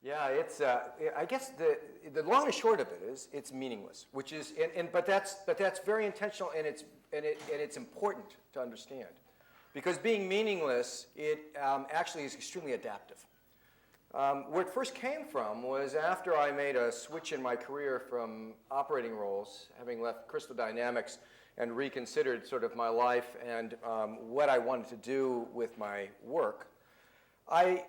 Yeah, it's. I guess the long and short of it is it's meaningless, which is, but that's very intentional, and it's important to understand, because being meaningless, it actually is extremely adaptive. Where it first came from was after I made a switch in my career from operating roles, having left Crystal Dynamics and reconsidered sort of my life and what I wanted to do with my work. I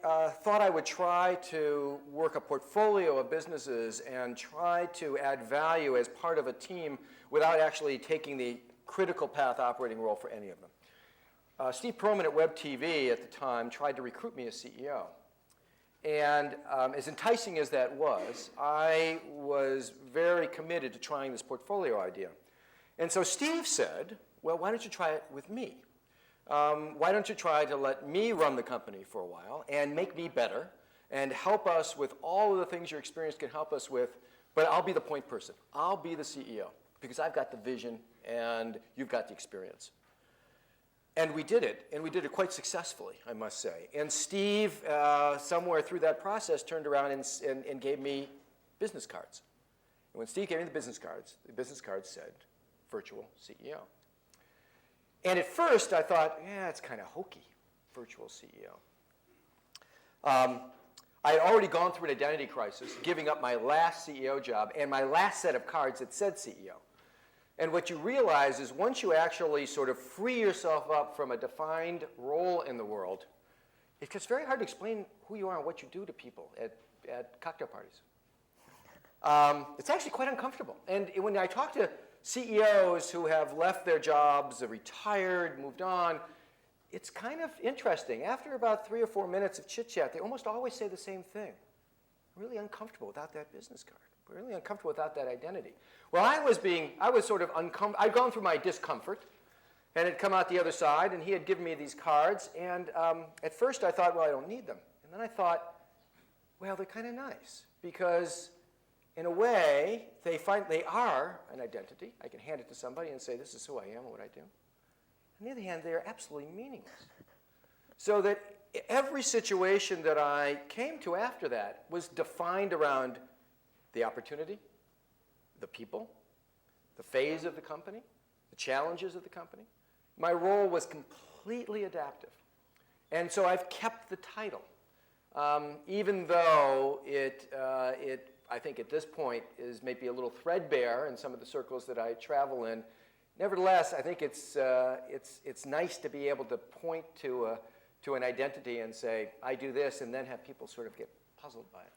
thought I would try to work a portfolio of businesses and try to add value as part of a team without actually taking the critical path operating role for any of them. Steve Perlman at Web TV at the time tried to recruit me as CEO. And as enticing as that was, I was very committed to trying this portfolio idea. And so Steve said, well, why don't you try it with me? Why don't you try to let me run the company for a while and make me better and help us with all of the things your experience can help us with, but I'll be the point person. I'll be the CEO because I've got the vision and you've got the experience. And we did it quite successfly, I must say. And Steve, somewhere through that process, turned around and gave me business cards. And when Steve gave me the business cards said, virtual CEO. And at first, I thought, yeah, it's kind of hokey, virtual CEO. I had already gone through an identity crisis, giving up my last CEO job and my last set of cards that said CEO. And what you realize is once you actually sort of free yourself up from a defined role in the world, it gets very hard to explain who you are and what you do to people at cocktail parties. It's actually quite uncomfortable. And when I talk to CEOs who have left their jobs, retired, moved on, it's kind of interesting. After about 3 or 4 minutes of chit-chat, they almost always say the same thing. I'm really uncomfortable without that business card. I'm really uncomfortable without that identity. Well, I was sort of uncomfortable. I'd gone through my discomfort and had come out the other side, and he had given me these cards. And at first I thought, well, I don't need them. And then I thought, well, they're kind of nice because in a way, they are an identity. I can hand it to somebody and say, this is who I am and what I do. On the other hand, they are absolutely meaningless. So that every situation that I came to after that was defined around the opportunity, the people, the phase of the company, the challenges of the company. My role was completely adaptive. And so I've kept the title, even though I think at this point is maybe a little threadbare in some of the circles that I travel in. Nevertheless, I think it's nice to be able to point to an identity and say, I do this, and then have people sort of get puzzled by it.